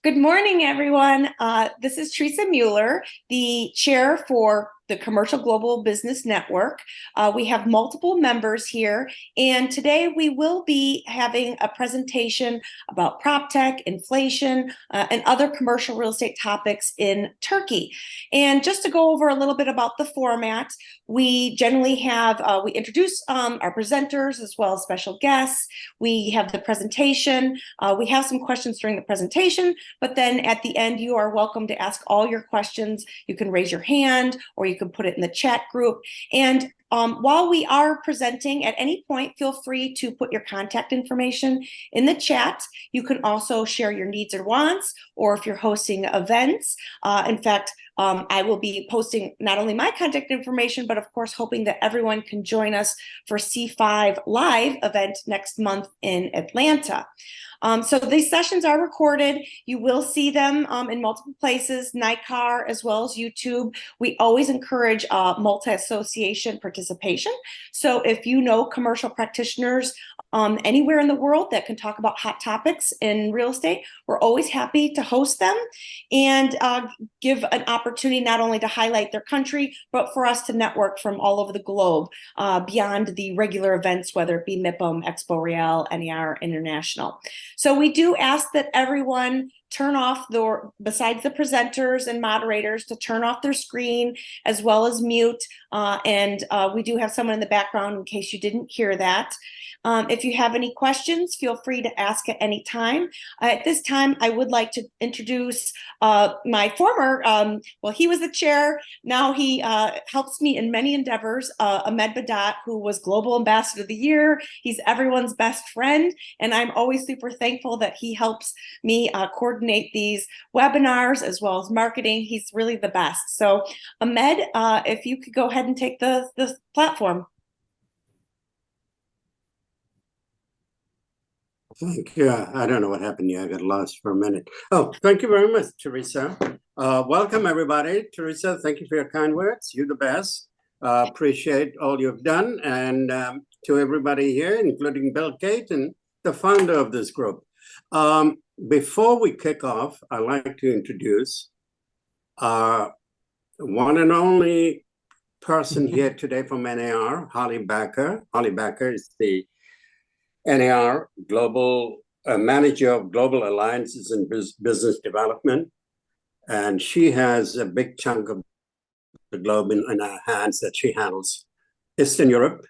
Good morning, everyone. This is Teresa Mueller, the chair for the Commercial Global Business Network. We have multiple members here, and today we will be having a presentation about Proptech, inflation, and other commercial real estate topics in Turkey. And just to go over a little bit about the format, we generally have, we introduce our presenters as well as special guests. We have the presentation. We have some questions during the presentation, but then at the end, you are welcome to ask all your questions. You can raise your hand or you can put it in the chat group. And while we are presenting, at any point, feel free to put your contact information in the chat. You can also share your needs or wants, or if you're hosting events. In fact, I will be posting not only my contact information, but of course, hoping that everyone can join us for C5 Live event next month in Atlanta. So these sessions are recorded. You will see them in multiple places, NICAR as well as YouTube. We always encourage multi-association participation. So if you know commercial practitioners anywhere in the world that can talk about hot topics in real estate, we're always happy to host them and give an opportunity not only to highlight their country, but for us to network from all over the globe beyond the regular events, whether it be MIPIM, Expo Real, NER International. So we do ask that everyone turn off besides the presenters and moderators, to turn off their screen as well as mute. We do have someone in the background in case you didn't hear that. If you have any questions, feel free to ask at any time. At this time, I would like to introduce my former, well, he was the chair. Now he helps me in many endeavors, Ahmed Badat, who was Global Ambassador of the Year. He's everyone's best friend, and I'm always super thankful that he helps me coordinate these webinars as well as marketing. He's really the best. So Ahmed, if you could go ahead and take the platform. Thank you. I don't know what happened here. I got lost for a minute. Oh, thank you very much, Teresa. Welcome, everybody. Teresa, thank you for your kind words. You're the best. Appreciate all you've done. And to everybody here, including Bill Caton, the founder of this group. Before we kick off, I'd like to introduce our one and only person here today from NAR, Holly Backer. Holly Backer is the NAR Global Manager of Global Alliances and Business Development. And she has a big chunk of the globe in her hands that she handles: Eastern Europe,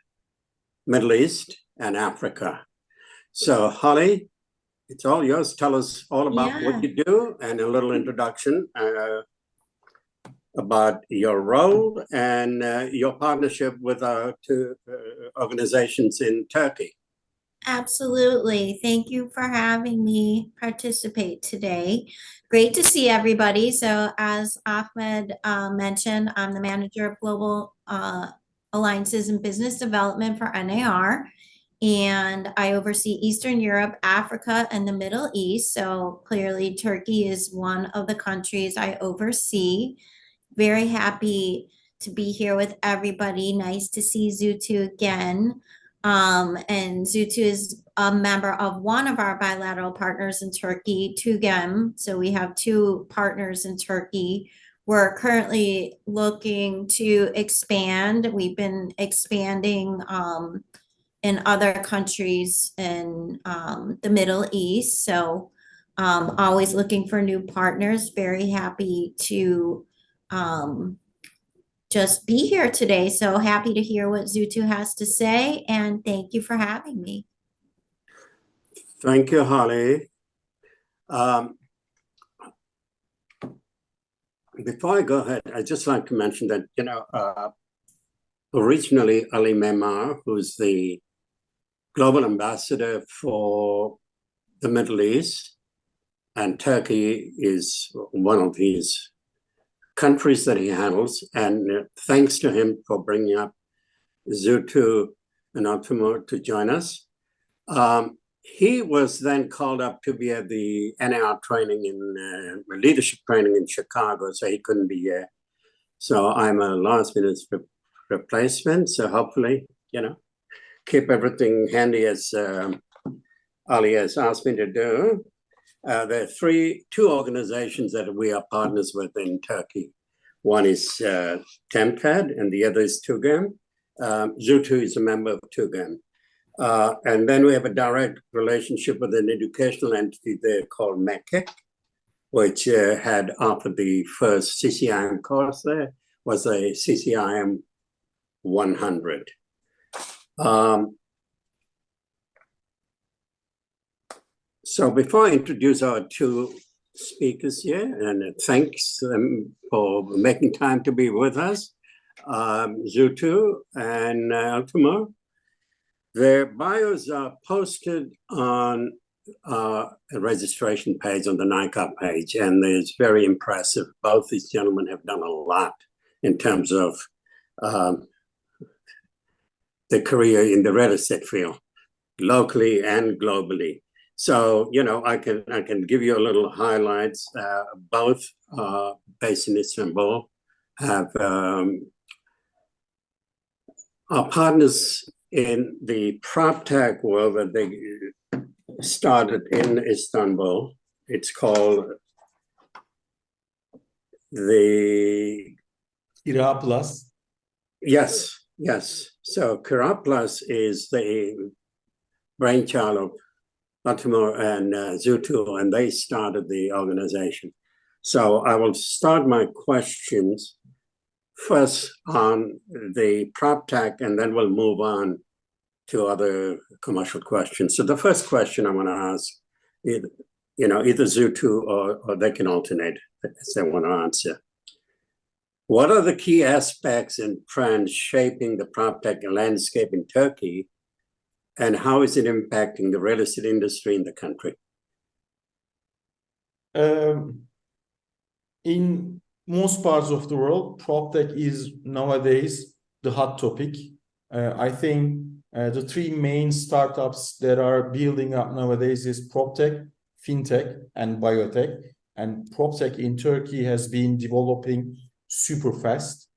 Middle East, and Africa. So Holly, it's all yours. Tell us all about what you do and a little introduction about your role and your partnership with our two organizations in Turkey. Absolutely. Thank you for having me participate today. Great to see everybody. So as Ahmed mentioned, I'm the manager of Global Alliances and Business Development for NAR, and I oversee Eastern Europe, Africa, and the Middle East. So clearly Turkey is one of the countries I oversee. Very happy to be here with everybody. Nice to see Zutu again. And Zutu is a member of one of our bilateral partners in Turkey, TÜGEM. So we have two partners in Turkey. We're currently looking to expand. We've been expanding in other countries in the Middle East. So always looking for new partners. Very happy to just be here today. So happy to hear what Zutu has to say, and thank you for having me. Thank you, Holly. Before I go ahead, I'd just like to mention that, originally Ali Memar, who's the global ambassador for the Middle East, and Turkey is one of his countries that he handles, and thanks to him for bringing up Zutu and Altimur to join us. He was then called up to be at the NAR training in leadership training in Chicago, so he couldn't be here. So I'm a last minute replacement. So hopefully, keep everything handy as Ali has asked me to do. There are two organizations that we are partners with in Turkey. One is TEMCAD and the other is TUGEM. Zutu is a member of TUGEM. And then we have a direct relationship with an educational entity there called MECEC, which had offered the first CCIM course there, was a CCIM 100. So before I introduce our two speakers here, and thanks them for making time to be with us, Zutu and Altumar, their bios are posted on a registration page on the NICAR page, and it's very impressive. Both these gentlemen have done a lot in terms of the career in the real estate field, locally and globally. So, you know, I can give you a little highlights. Both based in Istanbul, have are partners in the Proptech world that they started in Istanbul. It's called the CRE Plus. Yes. So CRE Plus is the brainchild of Altumar and Zutu, and they started the organization. So I will start my questions first on the Proptech, and then we'll move on to other commercial questions. So the first question I want to ask, either Zutu or they can alternate as they want to answer. What are the key aspects and trends shaping the Proptech landscape in Turkey, and how is it impacting the real estate industry in the country? In most parts of the world, PropTech is nowadays the hot topic. I think the three main startups that are building up nowadays is PropTech, FinTech, and Biotech. And PropTech in Turkey has been developing super fast.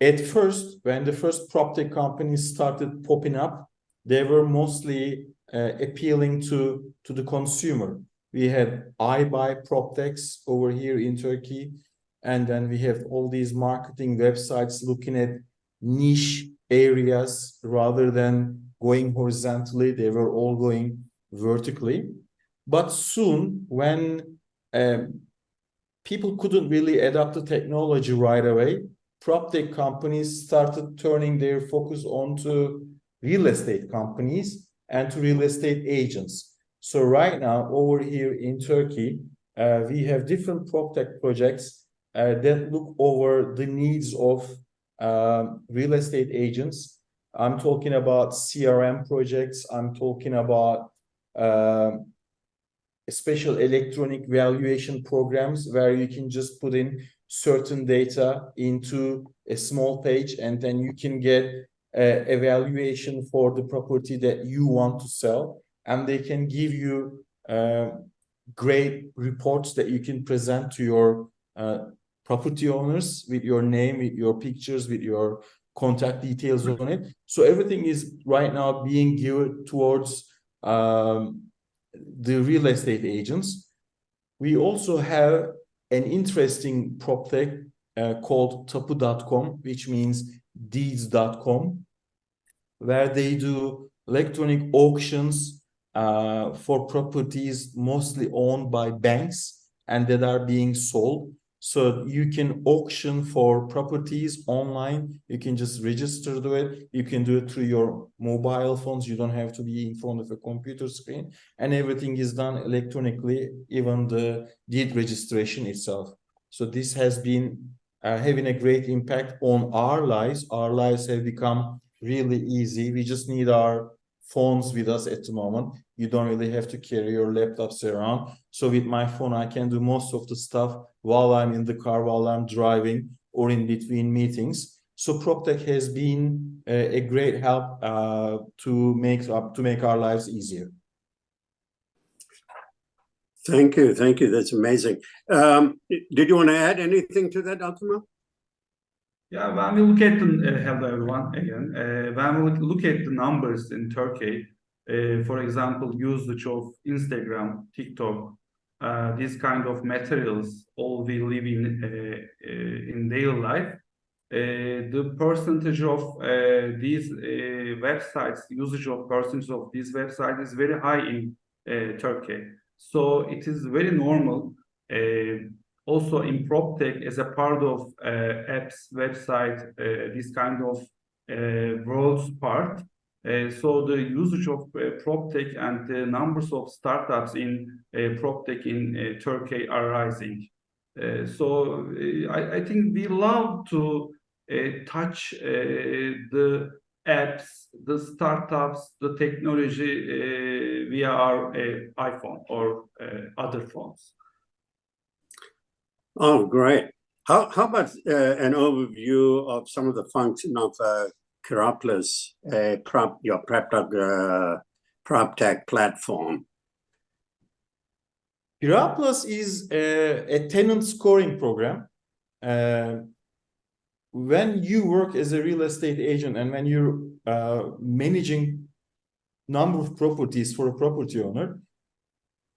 At first, when the first PropTech companies started popping up, they were mostly appealing to the consumer. We had iBuy PropTechs over here in Turkey, and then we have all these marketing websites looking at niche areas rather than going horizontally. They were all going vertically. But soon, when people couldn't really adapt the technology right away, PropTech companies started turning their focus onto real estate companies and to real estate agents. So right now, over here in Turkey, we have different PropTech projects that look over the needs of real estate agents. I'm talking about CRM projects. I'm talking about special electronic valuation programs where you can just put in certain data into a small page, and then you can get a valuation for the property that you want to sell. And they can give you great reports that you can present to your property owners with your name, with your pictures, with your contact details on it. So everything is right now being geared towards the real estate agents. We also have an interesting PropTech called tapu.com, which means deeds.com, where they do electronic auctions for properties mostly owned by banks and that are being sold. So you can auction for properties online. You can just register to it. You can do it through your mobile phones. You don't have to be in front of a computer screen, and everything is done electronically, even the deed registration itself. So this has been having a great impact on our lives. Our lives have become really easy. We just need our phones with us at the moment. You don't really have to carry your laptops around. So with my phone, I can do most of the stuff while I'm in the car, while I'm driving, or in between meetings. So PropTech has been a great help to make our lives easier. Thank you. That's amazing. Did you want to add anything to that, Altumar? Yeah, when we look at the hello everyone again. When we look at the numbers in Turkey, For example, usage of Instagram, TikTok, these kind of materials, all we live in daily life. The percentage of these websites, usage of percentage of these websites is very high in Turkey. So it is very normal. Also in Proptech, as a part of apps, website, this kind of growth part. So the usage of Proptech and the numbers of startups in Proptech in Turkey are rising. I think we love to touch the apps, the startups, the technology via our iPhone or other phones. Oh, great. How about an overview of some of the function of Chiropoulos, your Proptech platform? Chiropoulos is a tenant scoring program. When you work as a real estate agent and when you're managing number of properties for a property owner,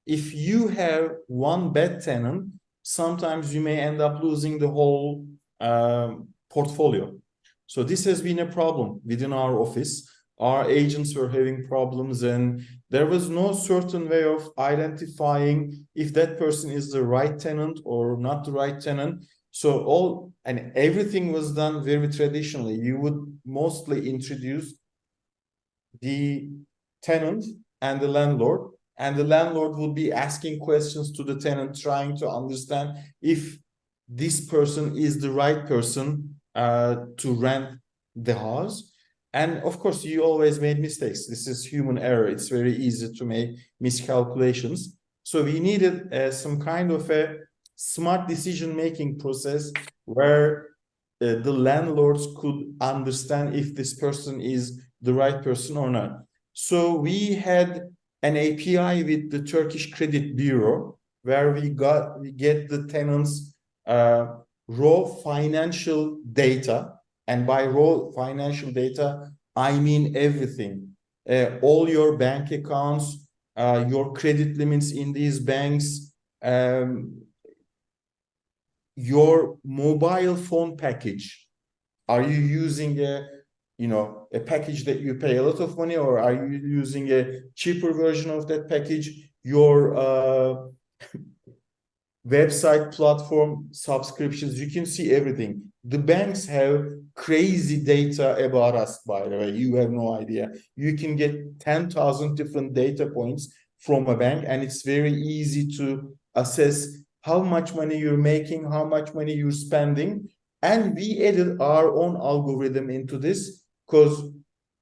if you have one bad tenant, sometimes you may end up losing the whole portfolio. So this has been a problem within our office. Our agents were having problems and there was no certain way of identifying if that person is the right tenant or not the right tenant. So everything was done very traditionally. You would mostly introduce the tenant and the landlord would be asking questions to the tenant, trying to understand if this person is the right person to rent the house. And of course, you always made mistakes. This is human error. It's very easy to make miscalculations. So we needed some kind of a smart decision-making process where the landlords could understand if this person is the right person or not. So we had an API with the Turkish Credit Bureau where we get the tenants' raw financial data. And by raw financial data, I mean everything. All your bank accounts, your credit limits in these banks, your mobile phone package. Are you using a package that you pay a lot of money, or are you using a cheaper version of that package? Your website platform subscriptions, you can see everything. The banks have crazy data about us, by the way. You have no idea. You can get 10,000 different data points from a bank, and it's very easy to assess how much money you're making, how much money you're spending. And we added our own algorithm into this because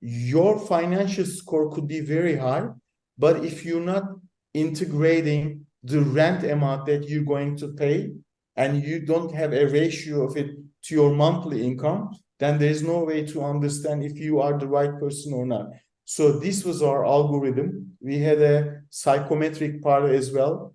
your financial score could be very high, but if you're not integrating the rent amount that you're going to pay and you don't have a ratio of it to your monthly income, then there's no way to understand if you are the right person or not. So this was our algorithm. We had a psychometric part as well,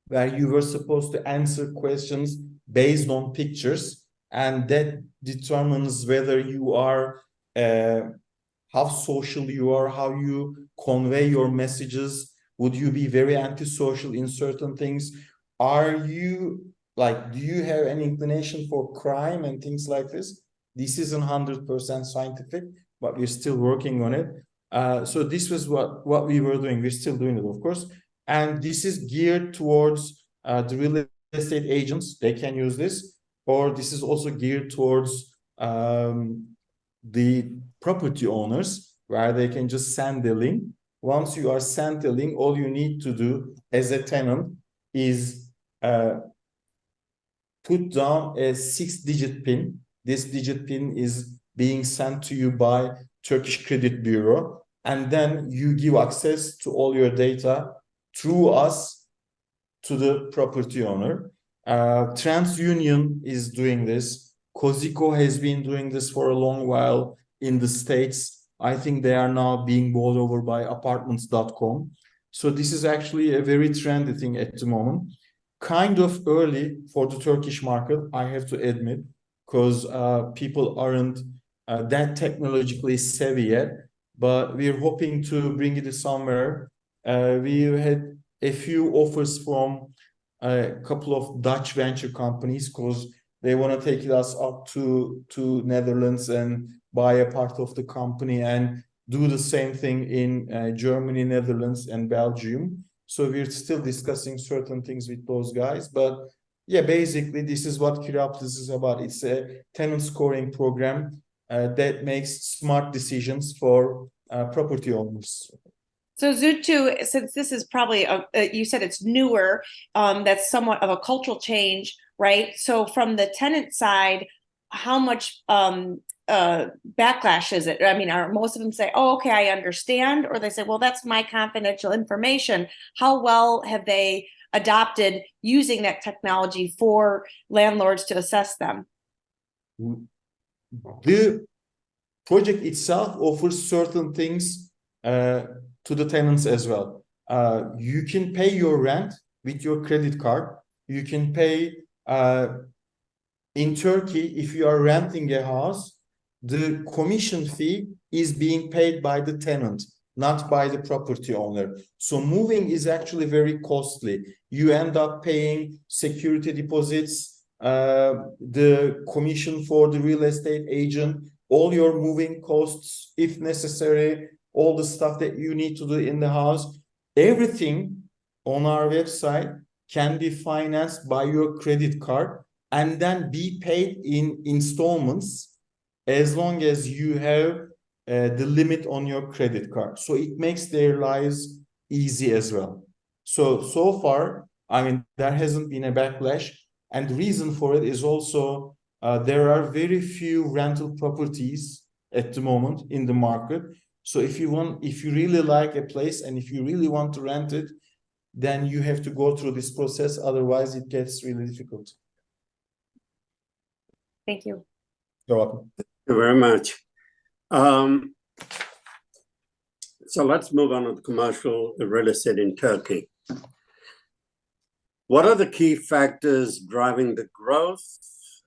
where you were supposed to answer questions based on pictures, and that determines whether you are how social you are, how you convey your messages. Would you be very antisocial in certain things? Are you do you have an inclination for crime and things like this? This isn't 100% scientific, but we're still working on it. So this was what we were doing. We're still doing it, of course. And this is geared towards the real estate agents. They can use this. Or this is also geared towards the property owners, where they can just send the link. Once you are sent the link, all you need to do as a tenant is put down a 6-digit PIN. This digit PIN is being sent to you by Turkish Credit Bureau. And then you give access to all your data through us to the property owner. TransUnion is doing this. Cozico has been doing this for a long while in the States. I think they are now being bought over by apartments.com. So this is actually a very trendy thing at the moment. Kind of early for the Turkish market, I have to admit, because people aren't that technologically savvy yet. but we're hoping to bring it somewhere. We had a few offers from a couple of Dutch venture companies because they want to take us up to Netherlands and buy a part of the company and do the same thing in Germany, Netherlands, and Belgium. So we're still discussing certain things with those guys, but yeah, basically this is what Kiraplis is about. It's a tenant scoring program that makes smart decisions for property owners. So Zutu, since this is probably you said it's newer, that's somewhat of a cultural change, right? So from the tenant side, how much backlash is it? I mean, are most of them say, "Oh, okay, I understand," or they say, "Well, that's my confidential information." How well have they adopted using that technology for landlords to assess them? The project itself offers certain things to the tenants as well. You can pay your rent with your credit card. You can pay in Turkey, if you are renting a house, the commission fee is being paid by the tenant, not by the property owner. So moving is actually very costly. You end up paying security deposits, the commission for the real estate agent, all your moving costs, if necessary, all the stuff that you need to do in the house. Everything on our website can be financed by your credit card and then be paid in installments as long as you have the limit on your credit card. So it makes their lives easy as well. So far, I mean, there hasn't been a backlash. And the reason for it is also there are very few rental properties at the moment in the market. So if you really like a place and if you really want to rent it, then you have to go through this process. Otherwise, it gets really difficult. Thank you. You're welcome. Thank you very much. So let's move on to the commercial real estate in Turkey. What are the key factors driving the growth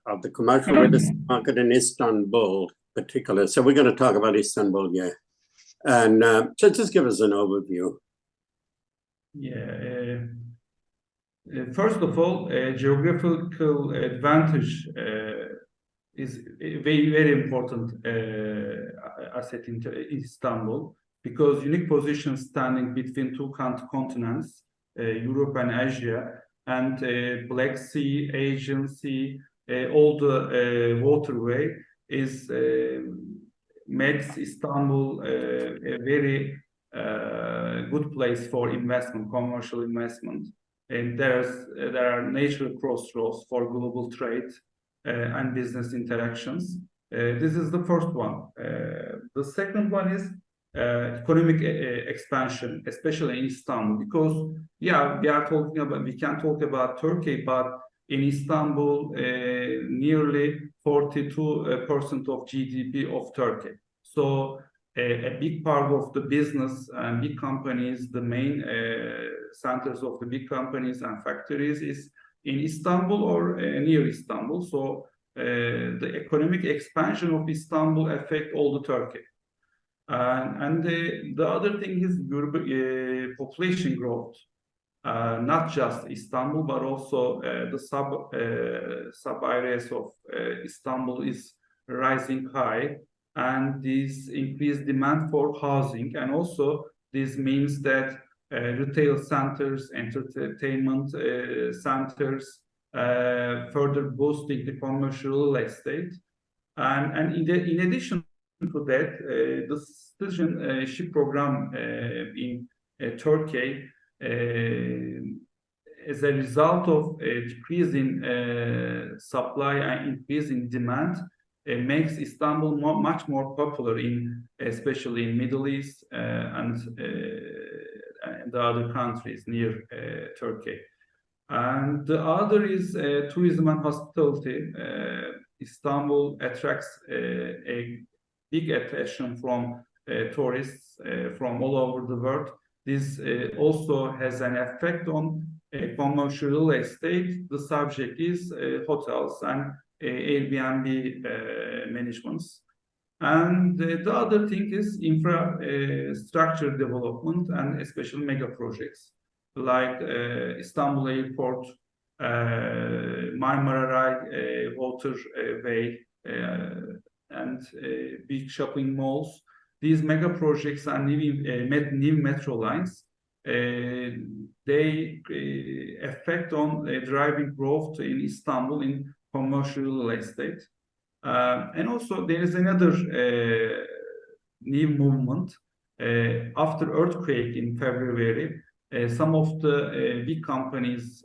of the commercial real estate market in Istanbul, particularly? So we're going to talk about Istanbul, yeah. And just give us an overview. Yeah. First of all, geographical advantage is a very, very important asset in Istanbul because unique position standing between two continents, Europe and Asia, and Black Sea, Aegean Sea, all the waterway is makes Istanbul a very good place for investment, commercial investment. And there are natural crossroads for global trade and business interactions. This is the first one. The second one is economic expansion, especially in Istanbul, because yeah, we can talk about Turkey, but in Istanbul, nearly 42% of GDP of Turkey. So a big part of the business and big companies, the main centers of the big companies and factories is in Istanbul or near Istanbul. So the economic expansion of Istanbul affect all the Turkey. And the other thing is population growth. Not just Istanbul, but also the sub areas of Istanbul is rising high, and this increased demand for housing, and also this means that retail centers, entertainment centers, further boosting the commercial real estate, and in addition to that, the citizenship program in Turkey. As a result of a decrease in supply and increase in demand, it makes Istanbul much more popular especially in Middle East and the other countries near Turkey. And the other is tourism and hospitality. Istanbul attracts a big attention from tourists from all over the world. This also has an effect on commercial real estate. The subject is hotels and Airbnb managements. And the other thing is infrastructure development and especially mega projects like Istanbul Airport, Marmara Waterway, and big shopping malls. These mega projects and new metro lines, they affect on driving growth in Istanbul in commercial real estate. And also there is another new movement. After earthquake in February, some of the big companies,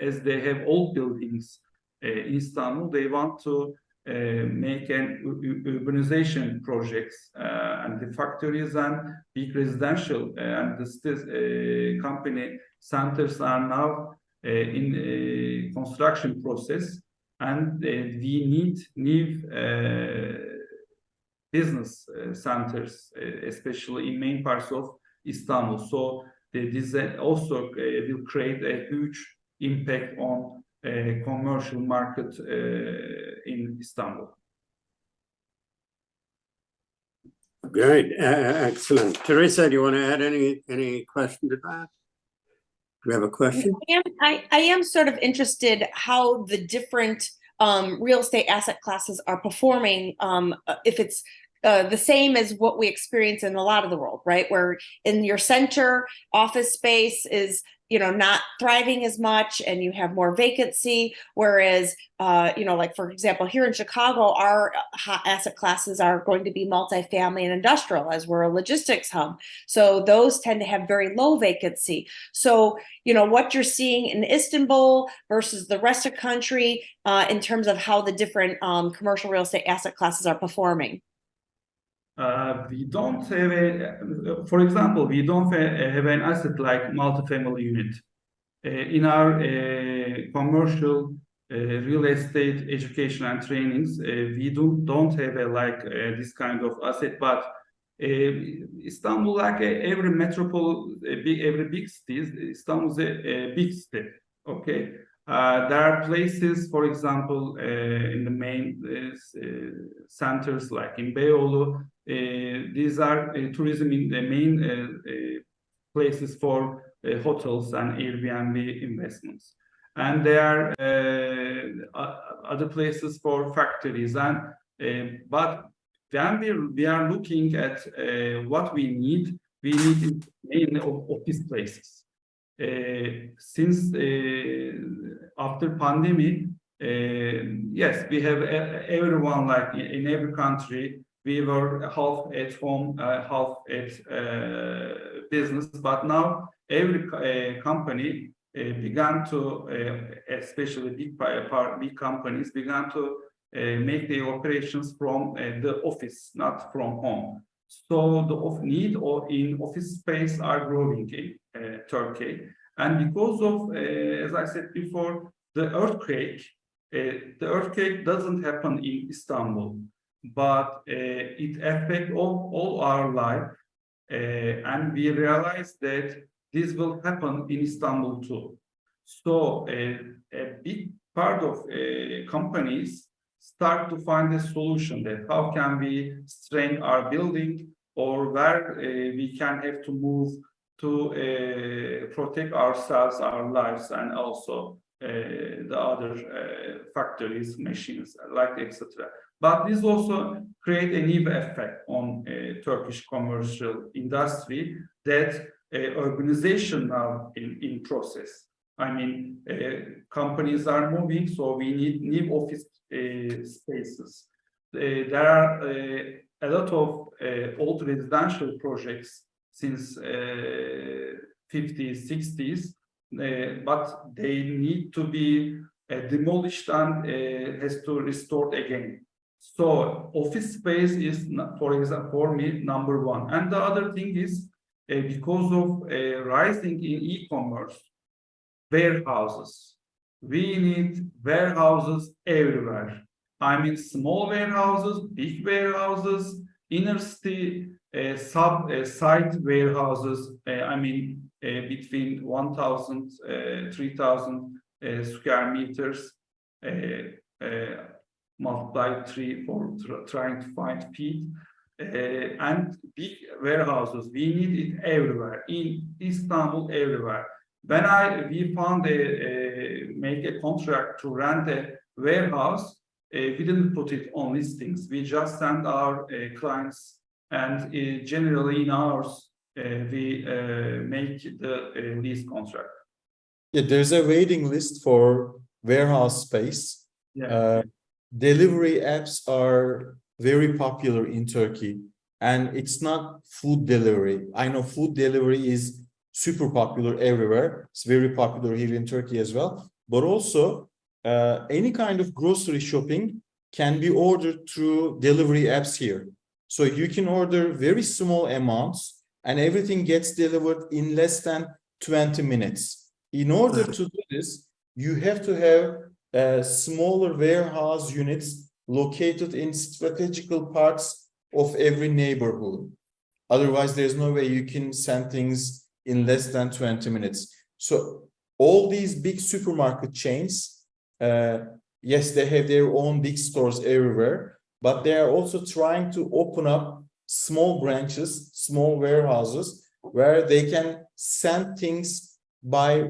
as they have old buildings in Istanbul, they want to make an urbanization projects, and the factories and big residential and the company centers are now in construction process, and we need new business centers, especially in main parts of Istanbul. So this also will create a huge impact on commercial market in Istanbul. Great, excellent. Teresa, do you want to add any question to that? Do you have a question? I am sort of interested how the different real estate asset classes are performing, if it's the same as what we experience in a lot of the world, right? Where in your center, office space is, you know, not thriving as much and you have more vacancy, whereas, you know, like for example, here in Chicago, our hot asset classes are going to be multifamily and industrial, as we're a logistics hub. So those tend to have very low vacancy. So, you know, what you're seeing in Istanbul versus the rest of country in terms of how the different commercial real estate asset classes are performing. We don't have for example, we don't have an asset like multifamily unit. In our commercial real estate education and trainings, we don't have this kind of asset, but Istanbul, like every metropole, every big city, Istanbul is a big city, okay? There are places, for example, in the main centers like in Beyoğlu, these are tourism in the main places for hotels and Airbnb investments. And there are other places for factories. And but then we are looking at what we need in office places. Since after pandemic, yes, we have everyone, like in every country, we were half at home, half at business, but now every company began to, especially big companies, began to make their operations from the office, not from home. So the need in office space are growing in Turkey. And because of, as I said before, the earthquake doesn't happen in Istanbul, but it affects all our life. And we realize that this will happen in Istanbul too. So a big part of companies start to find a solution that how can we strengthen our building, or where we can have to move to protect ourselves, our lives, and also the other factories, machines, like etc. But this also create a new effect on Turkish commercial industry, that urbanization now in process. I mean, companies are moving, so we need new office spaces. There are a lot of old residential projects since 50s, 60s, but they need to be demolished and has to restored again. So office space is, for example, for me, number one. And the other thing is because of rising in e-commerce, warehouses. We need warehouses everywhere. I mean, small warehouses, big warehouses, inner city, site warehouses. I mean, between 1,000, 3,000 square meters. multiply 3 for trying to find feet. And big warehouses, we need it everywhere, in Istanbul, everywhere. When we found make a contract to rent a warehouse, we didn't put it on listings. We just send our clients, and generally in ours, we make the lease contract. Yeah, there's a waiting list for warehouse space. Yeah. Delivery apps are very popular in Turkey, and it's not food delivery. I know food delivery is super popular everywhere. It's very popular here in Turkey as well. But also, any kind of grocery shopping can be ordered through delivery apps here. So you can order very small amounts, and everything gets delivered in less than 20 minutes. In order to do this, you have to have smaller warehouse units located in strategical parts of every neighborhood. Otherwise, there's no way you can send things in less than 20 minutes. So all these big supermarket chains, yes, they have their own big stores everywhere, but they are also trying to open up small branches, small warehouses, where they can send things by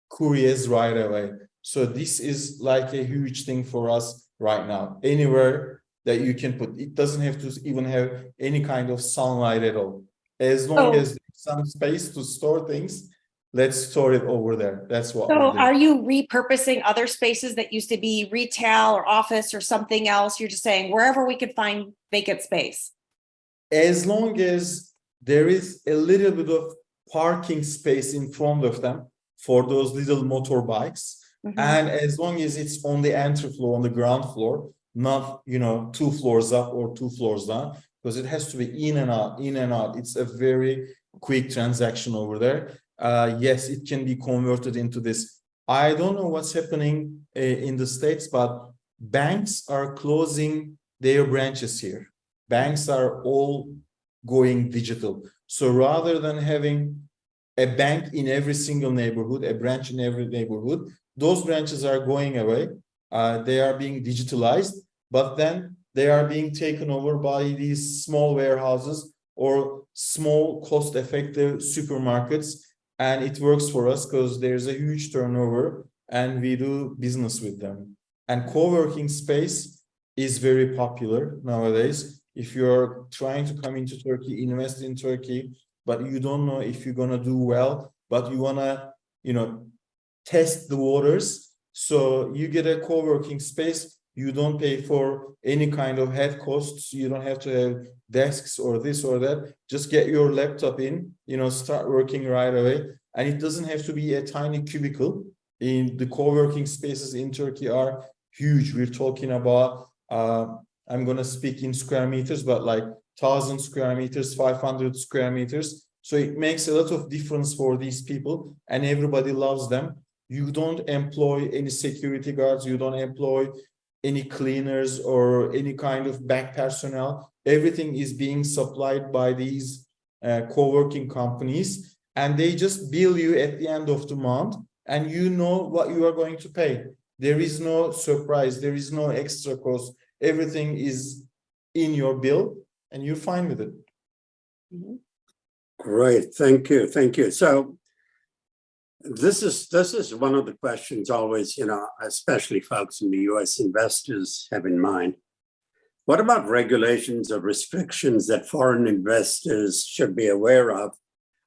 couriers right away. So this is like a huge thing for us right now. Anywhere that you can put, it doesn't have to even have any kind of sunlight at all. As long as there's some space to store things, let's store it over there. That's what we So do. are you repurposing other spaces that used to be retail or office or something else? You're just saying wherever we could find vacant space. As long as there is a little bit of parking space in front of them for those little motorbikes, and as long as it's on the entry floor, on the ground floor, not 2 floors up or 2 floors down, because it has to be in and out, in and out. It's a very quick transaction over there. Yes, it can be converted into this. I don't know what's happening in the States, but banks are closing their branches here. Banks are all going digital. So rather than having a bank in every single neighborhood, a branch in every neighborhood, those branches are going away. They are being digitalized, but then they are being taken over by these small warehouses or small cost-effective supermarkets. And it works for us because there's a huge turnover and we do business with them. And co-working space is very popular nowadays. If you're trying to come into Turkey, invest in Turkey, but you don't know if you're going to do well, but you want to, test the waters. So you get a co-working space. You don't pay for any kind of head costs. You don't have to have desks or this or that. Just get your laptop in, start working right away. And it doesn't have to be a tiny cubicle. In the co-working spaces in Turkey are huge. We're talking about, I'm going to speak in square meters, but like 1,000 square meters, 500 square meters. So it makes a lot of difference for these people and everybody loves them. You don't employ any security guards. You don't employ any cleaners or any kind of back personnel. Everything is being supplied by these co-working companies, and they just bill you at the end of the month, and you know what you are going to pay. There is no surprise. There is no extra cost. Everything is in your bill, and you're fine with it. Great, thank you, thank you. So this is one of the questions always, especially folks in the U.S. investors have in mind. What about regulations or restrictions that foreign investors should be aware of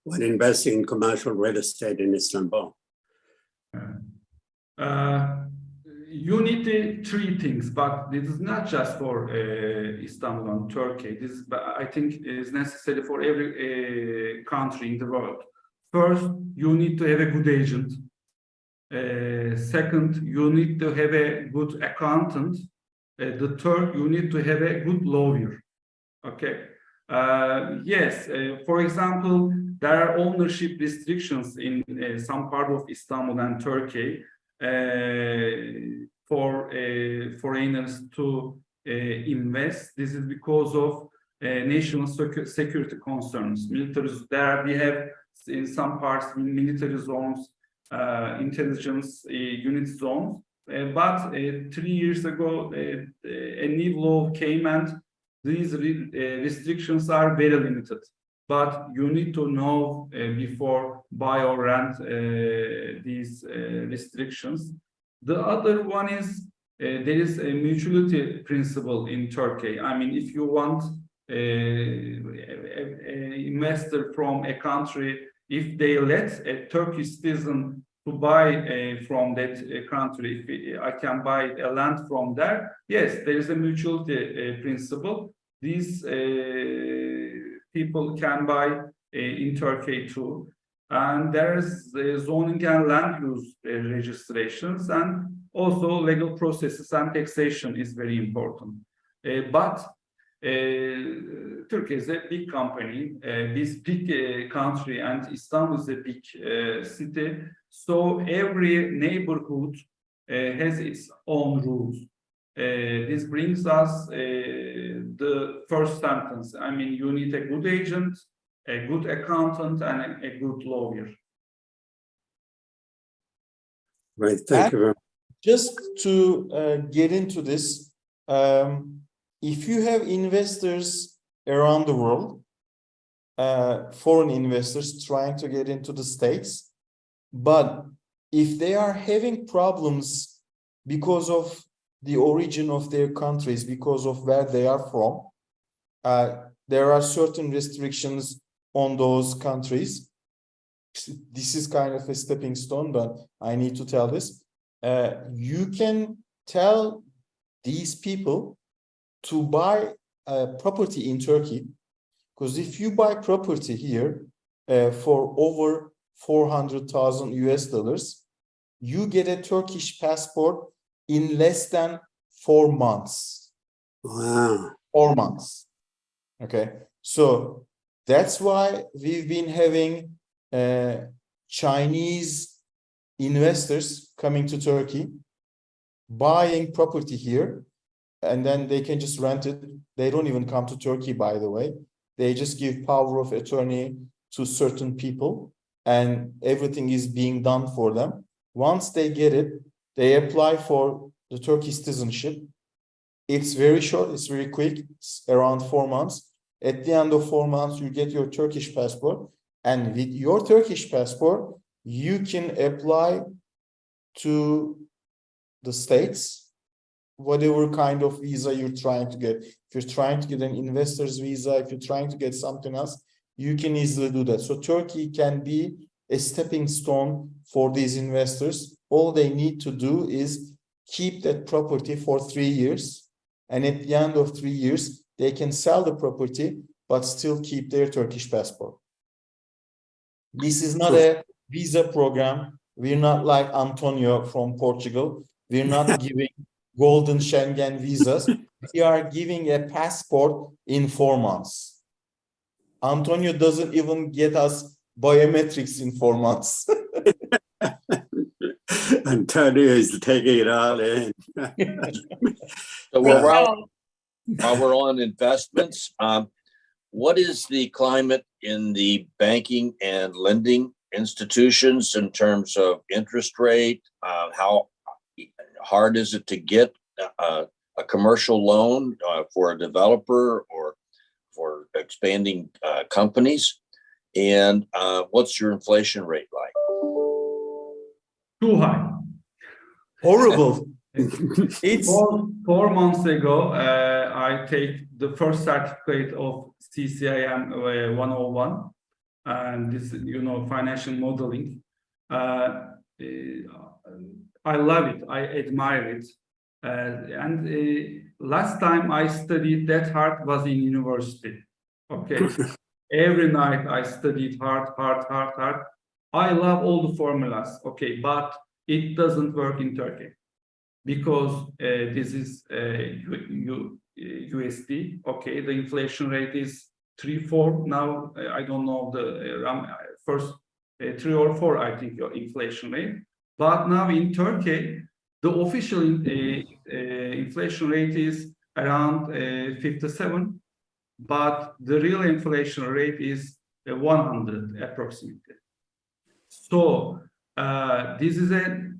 when investing in commercial real estate in Istanbul? You need the 3 things, but this is not just for Istanbul and Turkey. This, I think, is necessary for every country in the world. First, you need to have a good agent. Second, you need to have a good accountant. The third, you need to have a good lawyer. Okay. Yes, for example, there are ownership restrictions in some part of Istanbul and Turkey for foreigners to invest. This is because of national security concerns. There we have in some parts military zones, intelligence unit zones. but 3 years ago, a new law came and these restrictions are very limited. But you need to know before buy or rent these restrictions. The other one is there is a mutuality principle in Turkey. I mean, if you want an investor from a country, if they let a Turkish citizen to buy from that country, if I can buy a land from there, yes, there is a mutuality principle. These people can buy in Turkey too. And there's zoning and land use registrations, and also legal processes and taxation is very important. But Turkey is a big company, this big country, and Istanbul is a big city. So every neighborhood has its own rules. This brings us the first sentence. I mean, you need a good agent, a good accountant, and a good lawyer. Right, thank you very much. Just to get into this, if you have investors around the world, foreign investors trying to get into the States, but if they are having problems because of the origin of their countries, because of where they are from, there are certain restrictions on those countries. This is kind of a stepping stone, but I need to tell this. You can tell these people to buy a property in Turkey, because if you buy property here for over 400,000 US dollars, you get a Turkish passport in less than 4 months. Wow. 4 months. Okay, so that's why we've been having Chinese investors coming to Turkey, buying property here, and then they can just rent it. They don't even come to Turkey, by the way. They just give power of attorney to certain people, and everything is being done for them. Once they get it, they apply for the Turkish citizenship. It's very short, it's very quick, it's around 4 months. At the end of 4 months, you get your Turkish passport, and with your Turkish passport, you can apply to the States, whatever kind of visa you're trying to get. If you're trying to get an investor's visa, if you're trying to get something else, you can easily do that. So Turkey can be a stepping stone for these investors. All they need to do is keep that property for 3 years. And at the end of 3 years, they can sell the property, but still keep their Turkish passport. This is not a visa program. We're not like Antonio from Portugal. We're not giving golden Schengen visas. We are giving a passport in 4 months. Antonio doesn't even get us biometrics in 4 months. Antonio is taking it all in. So while we're on investments, what is the climate in the banking and lending institutions in terms of interest rate? How hard is it to get a commercial loan for a developer or for expanding companies? And what's your inflation rate like? Too high. Horrible. It's 4 months ago, I take the first certificate of CCIM 101, and this, financial modeling. I love it. I admire it. And last time I studied that hard was in university. Okay. Every night I studied hard. I love all the formulas. Okay. But it doesn't work in Turkey because this is USD. Okay. The inflation rate is 3-4. Now, I don't know the first 3 or 4, I think, your inflation rate. But now in Turkey, the official inflation rate is around 57, but the real inflation rate is 100 approximately. So this is a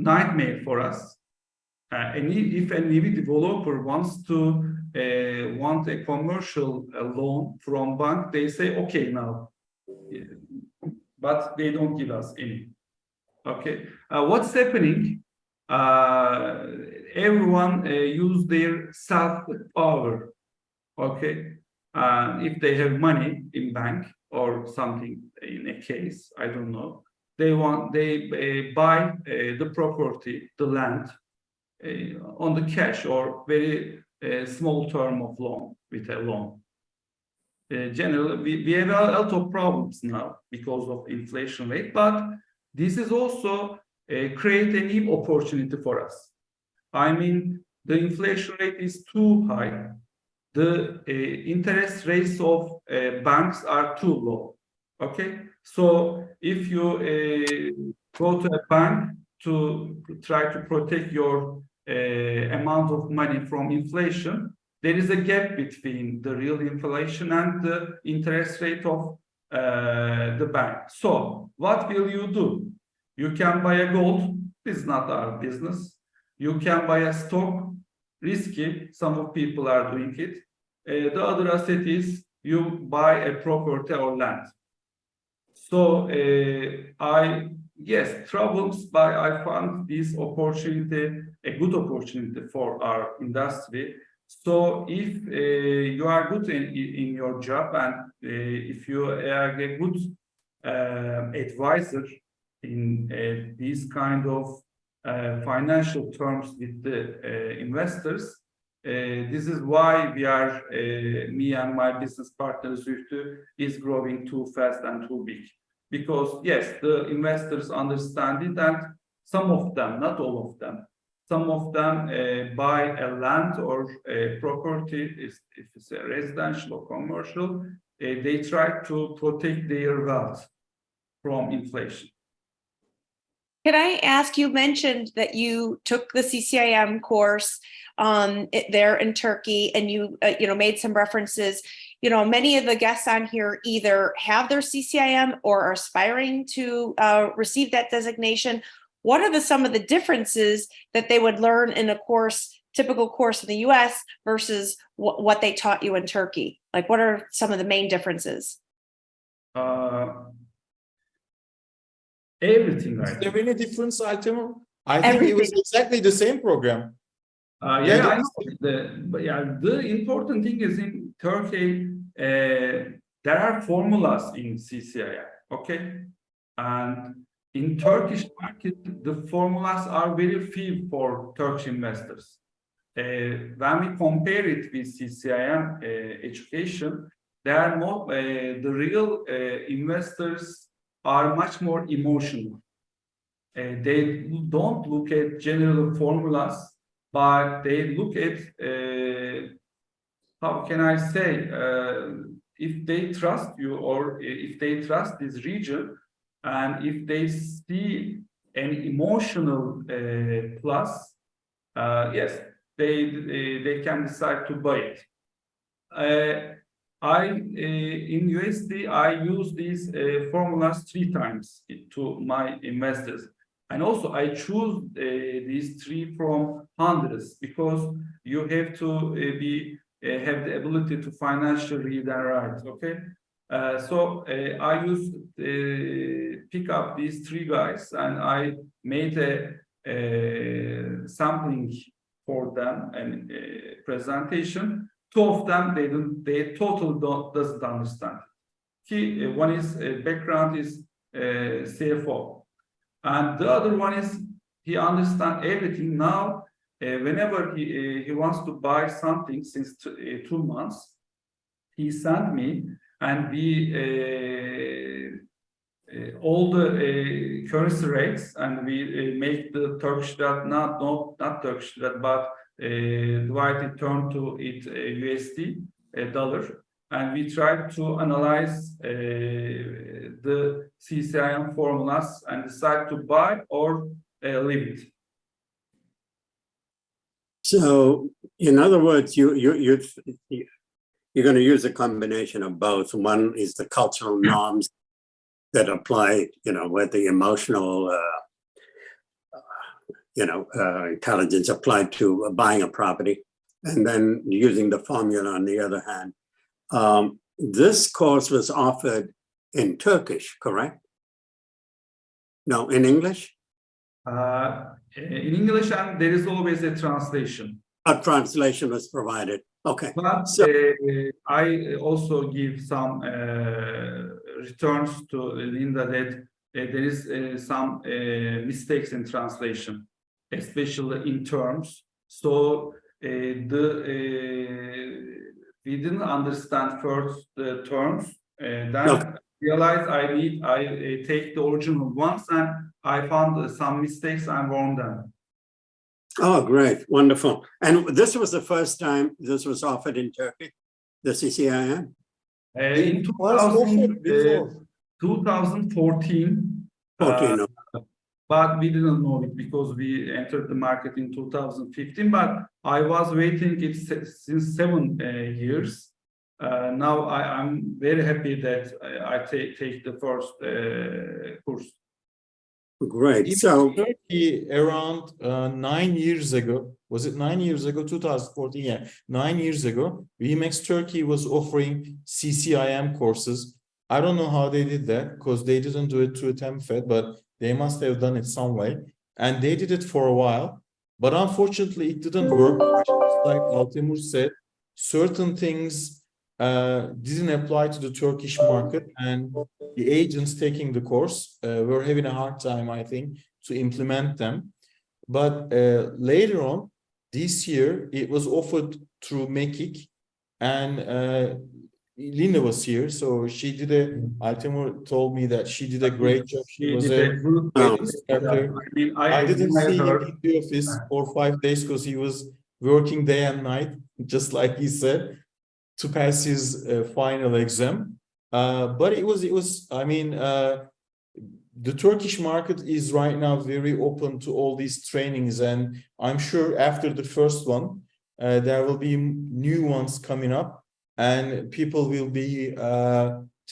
nightmare for us. If an EV developer wants to want a commercial loan from bank, they say, okay, now, but they don't give us any. Okay, what's happening? Everyone use their self-power. Okay, if they have money in bank or something in a case, I don't know. They buy the property, the land, on the cash or very small term of loan with a loan. Generally, we have a lot of problems now because of inflation rate, but this is also create a new opportunity for us. I mean, the inflation rate is too high. The interest rates of banks are too low. Okay, so if you go to a bank to try to protect your amount of money from inflation, there is a gap between the real inflation and the interest rate of the bank. So what will you do? You can buy a gold. This is not our business. You can buy a stock, risky. Some of people are doing it. The other asset is you buy a property or land. So yes, troubles, but I found this opportunity a good opportunity for our industry. So if you are good in your job and if you are a good advisor in these kind of financial terms with the investors, this is why we are, me and my business partners, is growing too fast and too big. Because yes, the investors understand it, and some of them, not all of them, some of them buy a land or a property, if it's a residential or commercial, they try to protect their wealth from inflation. Can I ask, you mentioned that you took the CCIM course there in Turkey, and you made some references. Many of the guests on here either have their CCIM or are aspiring to receive that designation. What are some of the differences that they would learn in a typical course in the US versus what they taught you in Turkey? Like, what are some of the main differences? Everything, right? Is there any difference, Altemur? I think it was exactly the same program. Yeah, I know. The important thing is in Turkey, there are formulas in CCIM, okay? And in Turkish market, the formulas are very few for Turkish investors. When we compare it with CCIM education, there are more, the real investors are much more emotional. They don't look at general formulas, but they look at, how can I say, if they trust you or if they trust this region, and if they see an emotional plus, yes, they can decide to buy it. In USD, I use these formulas 3 times to my investors. And also I choose these 3 from hundreds, because you have to have the ability to financially read and write, okay? So I use pick up these 3 guys, and I made a sampling for them and presentation. 2 of them, they totally doesn't understand. One is background is CFO, and the other one is he understands everything now. Whenever he wants to buy something since 2 months, he sent me, and we all the currency rates, and we make the Turkish that not Turkish that, but divide it, turn to it USD dollar, and we try to analyze the CCIM formulas and decide to buy or leave it. So, in other words, you're going to use a combination of both. One is the cultural norms that apply, where the emotional intelligence applied to buying a property, and then using the formula on the other hand. This course was offered in Turkish, correct? No, in English? In English, and there is always a translation. A translation was provided. Okay. But So, I also give some returns to Linda that there is some mistakes in translation, especially in terms. So we didn't understand first the terms, then Okay. realized I take the original ones, and I found some mistakes and warned them. oh, great. Wonderful. And this was the first time this was offered in Turkey, the CCIM? In It was offered before. 2014, 14. but we didn't know it because we entered the market in 2015. But I was waiting it since 7 years. Now I'm very happy that I take the first course. Great. In So, Turkey, around 9 years ago, was it 9 years ago? 2014, yeah, 9 years ago, VMAX Turkey was offering CCIM courses. I don't know how they did that because they didn't do it through TemFed, but they must have done it some way. And they did it for a while, but unfortunately, it didn't work. Just like Altemur said, certain things didn't apply to the Turkish market, and the agents taking the course were having a hard time, I think, to implement them. But later on, this year, it was offered through Mekik, and Linda was here, so she did Altemur told me that she did a great job. She was a good Oh. instructor. I mean, I didn't admire see him her. in the office for 5 days because he was working day and night, just like he said, to pass his final exam. But it was. I mean, the Turkish market is right now very open to all these trainings, and I'm sure after the first one, there will be new ones coming up, and people will be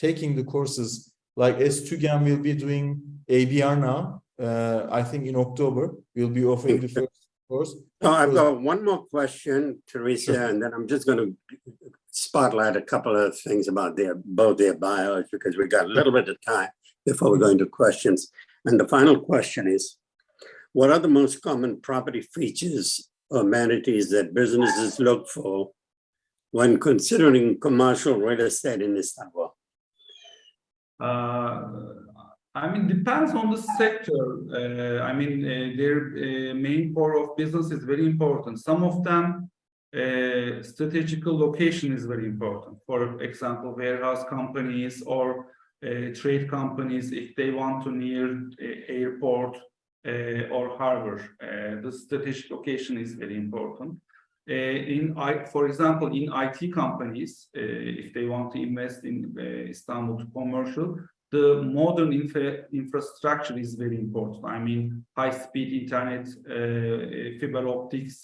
taking the courses. Like Estügen will be doing ABR now. I think in October we'll be offering the first course. so I've got one more question, Teresa, Sure. and then I'm just going to spotlight a couple of things about both their bios because we got a little bit of time before we go into questions. And the final question is, what are the most common property features or amenities that businesses look for when considering commercial real estate in Istanbul? I mean, depends on the sector. I mean, their main core of business is very important. Some of them, strategical location is very important. For example, warehouse companies or trade companies, if they want to near airport or harbor, the strategic location is very important. For example, in IT companies, if they want to invest in Istanbul to commercial, the modern infrastructure is very important. I mean, high-speed internet, fiber optics,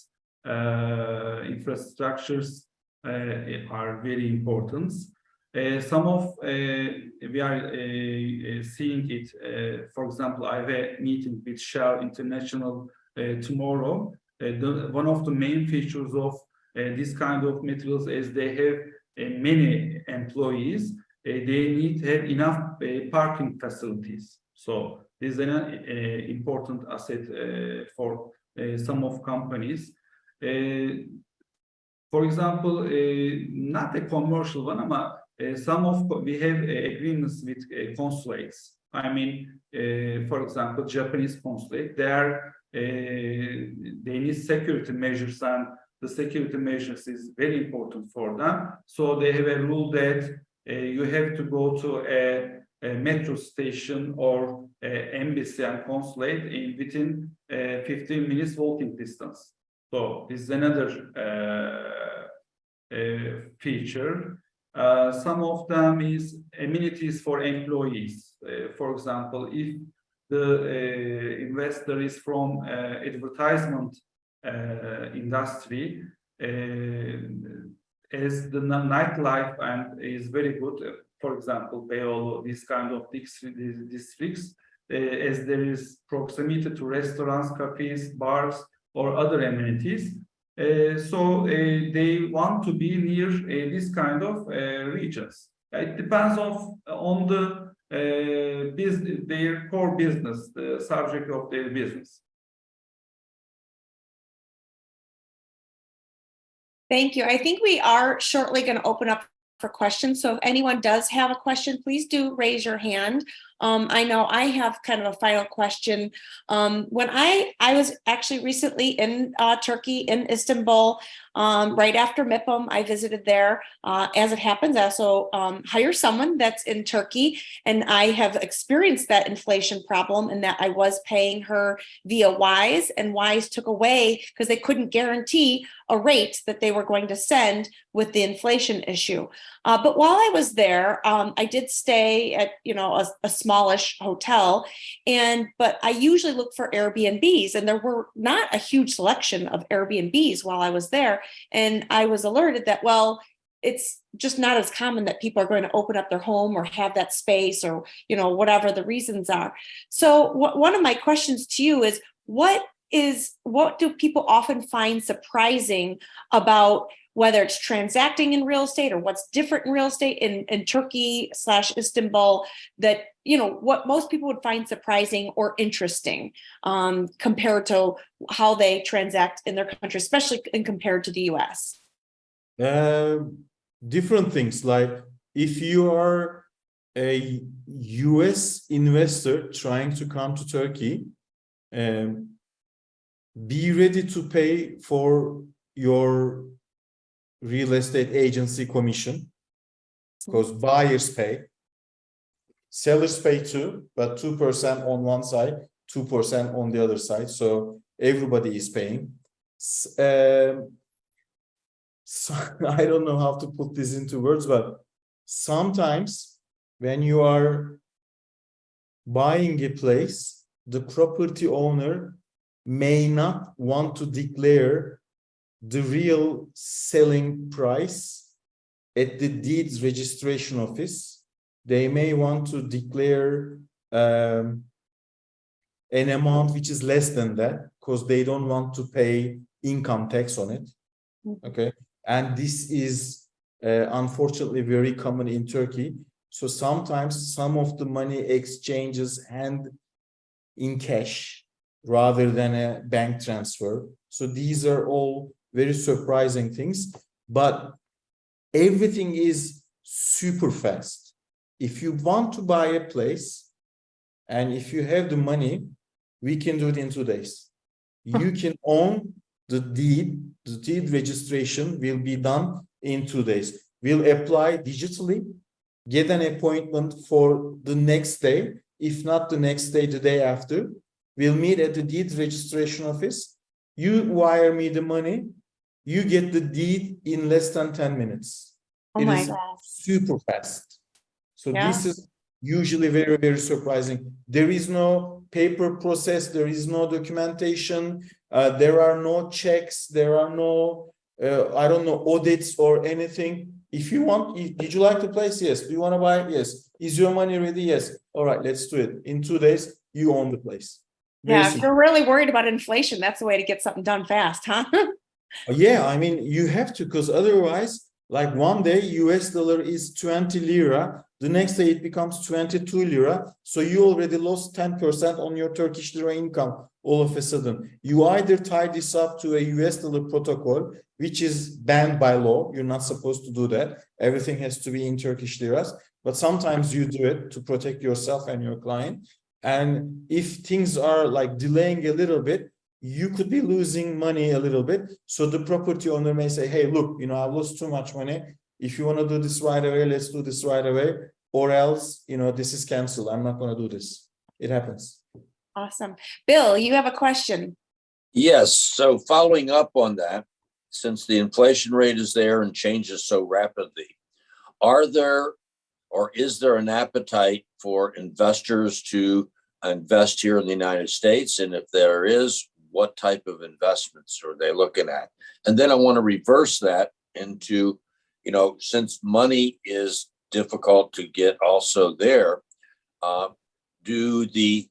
infrastructures are very important. Some of we are seeing it. For example, I have a meeting with Shell International tomorrow. One of the main features of this kind of materials is they have many employees. They need to have enough parking facilities. So this is an important asset for some of companies. For example, not a commercial one, but we have agreements with consulates. I mean, for example, Japanese consulate, they need security measures, and the security measures is very important for them. So they have a rule that you have to go to a metro station or embassy and consulate within 15 minutes walking distance. So this is another feature. Some of them is amenities for employees. For example, if the investor is from advertisement industry, as the nightlife and is very good. For example, Beyoğlu, this kind of districts, as there is proximity to restaurants, cafes, bars, or other amenities. So they want to be near this kind of regions. It depends on the their core business, the subject of their business. Thank you. I think we are shortly going to open up for questions. So if anyone does have a question, please do raise your hand. I know I have kind of a final question. When I was actually recently in Turkey, in Istanbul, right after MIPIM, I visited there. As it happens, I also hire someone that's in Turkey, and I have experienced that inflation problem in that I was paying her via Wise, and Wise took away because they couldn't guarantee a rate that they were going to send with the inflation issue. But while I was there, I did stay at, a smallish hotel, but I usually look for Airbnbs, and there were not a huge selection of Airbnbs while I was there. And I was alerted that, well, it's just not as common that people are going to open up their home or have that space, or, whatever the reasons are. So one of my questions to you is, what do people often find surprising about whether it's transacting in real estate, or what's different in real estate in Turkey / Istanbul, that, what most people would find surprising or interesting compared to how they transact in their country, especially compared to the US? Different things, like if you are a US investor trying to come to Turkey, be ready to pay for your real estate agency commission, because buyers pay, sellers pay too, but 2% on one side, 2% on the other side, so everybody is paying. So I don't know how to put this into words, but sometimes when you are buying a place, the property owner may not want to declare the real selling price at the deeds registration office. They may want to declare an amount which is less than that, because they don't want to pay income tax on it. Okay, and this is unfortunately very common in Turkey. So sometimes some of the money exchanges hand in cash rather than a bank transfer. So these are all very surprising things, but everything is super fast. If you want to buy a place and if you have the money, we can do it in 2 days. You can own the deed registration will be done in 2 days. We'll apply digitally, get an appointment for the next day. If not the next day, the day after, we'll meet at the deed registration office. You wire me the money, you get the deed in less than 10 minutes. Oh It my is God. super fast. So Yeah. this is usually very, very surprising. There is no paper process, there is no documentation, there are no checks, there are no, I don't know, audits or anything. If you want, did you like the place? Yes. Do you want to buy it? Yes. Is your money ready? Yes. All right, let's do it. In 2 days, you own the place. Very Yeah, if simple. you're really worried about inflation, that's the way to get something done fast, huh? Yeah, I mean, you have to, because otherwise, like one day US dollar is 20 lira, the next day it becomes 22 lira. So you already lost 10% on your Turkish lira income all of a sudden. You either tie this up to a US dollar protocol, which is banned by law. You're not supposed to do that. Everything has to be in Turkish liras. But sometimes you do it to protect yourself and your client. And if things are like delaying a little bit, you could be losing money a little bit. So the property owner may say, hey, look, I've lost too much money. If you want to do this right away, let's do this right away. Or else, this is canceled. I'm not going to do this. It happens. Awesome. Bill, you have a question. Yes. So following up on that, since the inflation rate is there and changes so rapidly, is there an appetite for investors to invest here in the United States? And if there is, what type of investments are they looking at? And then I want to reverse that into, since money is difficult to get also there, do the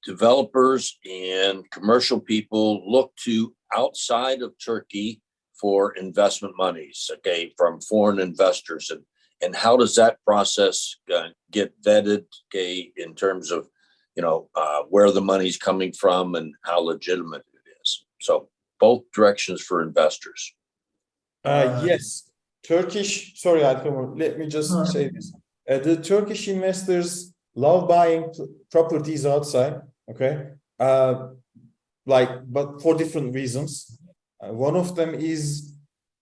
developers and commercial people look to outside of Turkey for investment monies, okay, from foreign investors, and how does that process get vetted, okay, in terms of, you know, where the money's coming from and how legitimate it is? So both directions for investors. Yes, Turkish, sorry, Altemur, let me just say this. The Turkish investors love buying properties outside, okay? But for different reasons. One of them is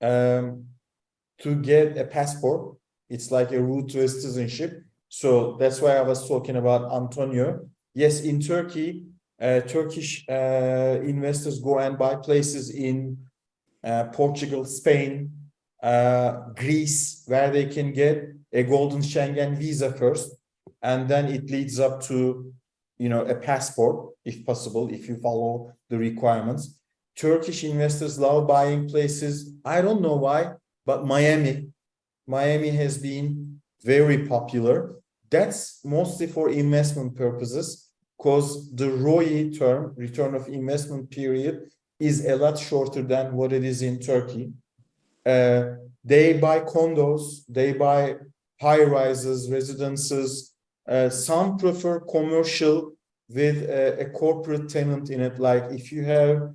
to get a passport. It's like a route to a citizenship. So that's why I was talking about Antonio. Yes, in Turkey, Turkish investors go and buy places in Portugal, Spain, Greece, where they can get a golden Schengen visa first, and then it leads up to, you know, a passport, if possible, if you follow the requirements. Turkish investors love buying places. I don't know why, but Miami has been very popular. That's mostly for investment purposes, because the ROI term, return of investment period, is a lot shorter than what it is in Turkey. They buy condos, they buy high rises, residences. Some prefer commercial with a corporate tenant in it. Like if you have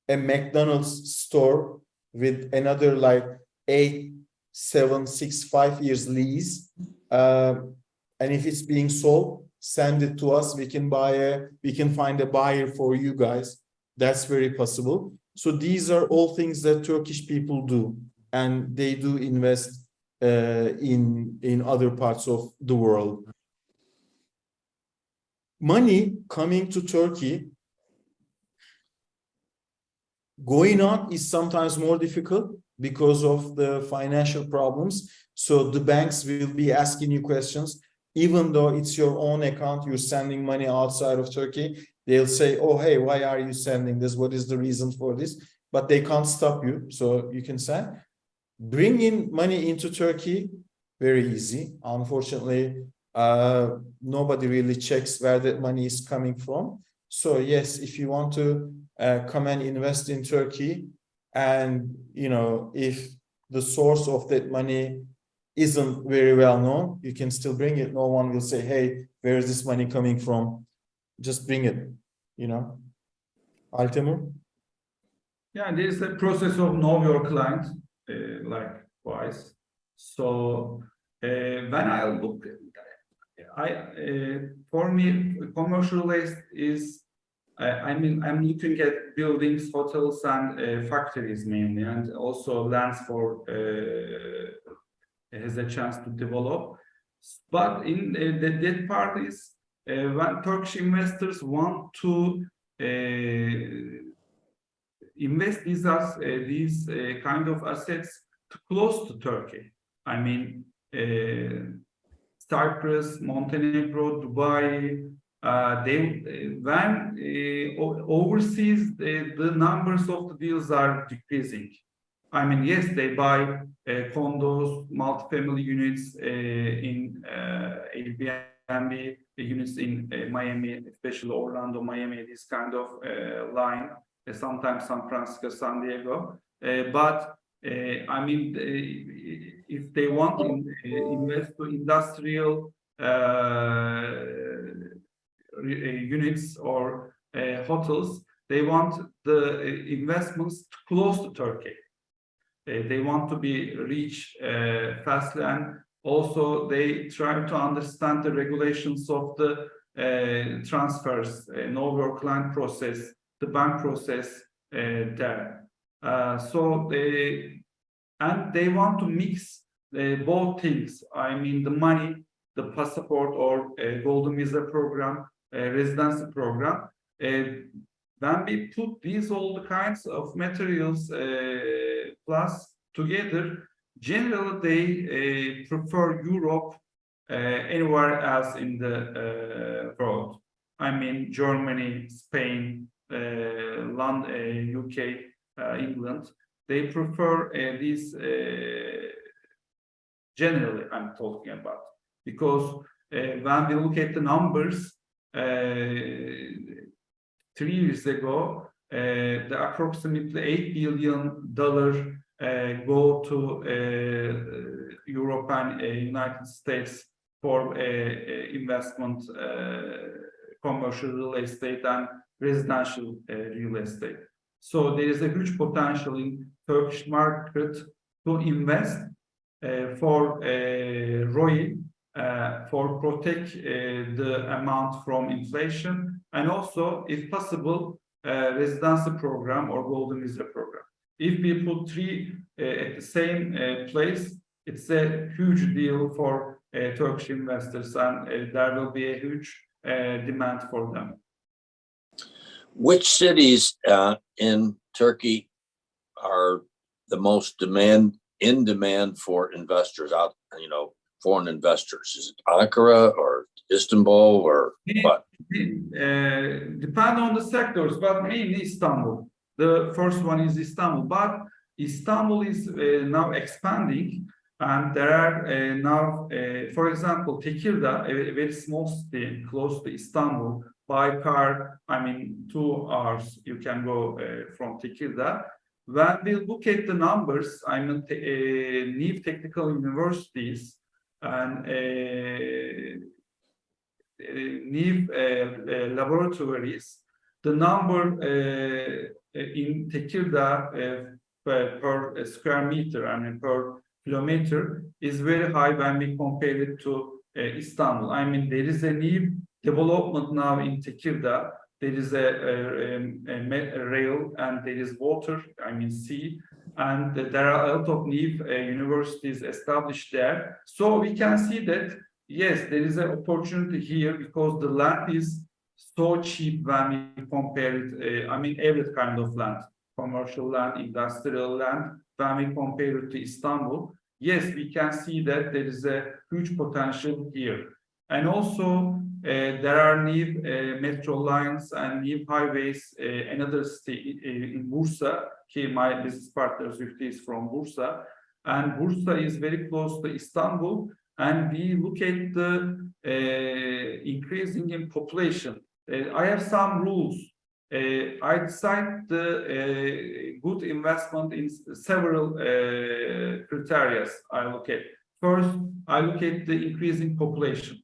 a McDonald's store with another like 8, 7, 6, 5 years lease, and if it's being sold, send it to us. We can find a buyer for you guys. That's very possible. So these are all things that Turkish people do, and they do invest in other parts of the world. Money coming to Turkey, going out is sometimes more difficult because of the financial problems. So the banks will be asking you questions, even though it's your own account, you're sending money outside of Turkey. They'll say, oh, hey, why are you sending this? What is the reason for this? But they can't stop you, so you can send. Bringing money into Turkey, very easy. Unfortunately, nobody really checks where that money is coming from. So yes, if you want to come and invest in Turkey, and you know, if the source of that money isn't very well known, you can still bring it. No one will say, hey, where is this money coming from? Just bring it, you know. Altemur? Yeah, there is a process of know your client, likewise. So when I look, for me, commercial waste is, I'm looking at buildings, hotels, and factories mainly, and also lands for has a chance to develop. But in that part is when Turkish investors want to invest these kind of assets close to Turkey. I mean, Cyprus, Montenegro, Dubai. When overseas, the numbers of the deals are decreasing. I mean, yes, they buy condos, multifamily units in Airbnb, units in Miami, especially Orlando, Miami, this kind of line. Sometimes San Francisco, San Diego. But I mean, if they want to invest to industrial units or hotels, they want the investments close to Turkey. They want to be reached fastly, and also they try to understand the regulations of the transfers, know your client process, the bank process there. So they want to mix both things. I mean, the money, the passport or golden visa program, residency program. When we put these all the kinds of materials plus together, generally they prefer Europe anywhere else in the world. I mean, Germany, Spain, London, UK, England. They prefer these generally I'm talking about, because when we look at the numbers, 3 years ago, the approximately $8 billion go to Europe and United States for investment, commercial real estate and residential real estate. So there is a huge potential in Turkish market to invest for ROI, for protect the amount from inflation, and also, if possible, residency program or golden visa program. If we put 3 at the same place, it's a huge deal for Turkish investors, and there will be a huge demand for them. Which cities in Turkey are the most in demand for investors out, foreign investors? Is it Ankara or Istanbul or what? Depend on the sectors, but mainly Istanbul. The first one is Istanbul, but Istanbul is now expanding, and there are now, for example, Tekirdağ, a very small city close to Istanbul, by car, 2 hours you can go from Tekirdağ. When we look at the numbers, new technical universities and new laboratories, the number in Tekirdağ per square meter and per kilometer is very high when we compare it to Istanbul. There is a new development now in Tekirdağ. There is a rail and there is water, sea, and there are a lot of new universities established there. So we can see that, yes, there is an opportunity here because the land is so cheap when we compare it, every kind of land, commercial land, industrial land, when we compare it to Istanbul. Yes, we can see that there is a huge potential here. And also, there are new metro lines and new highways. Another city in Bursa. Here, my business partner Zühtü is from Bursa, and Bursa is very close to Istanbul. And we look at the increasing in population. I have some rules. I decide the good investment in several criteria. I look at first. I look at the increasing population.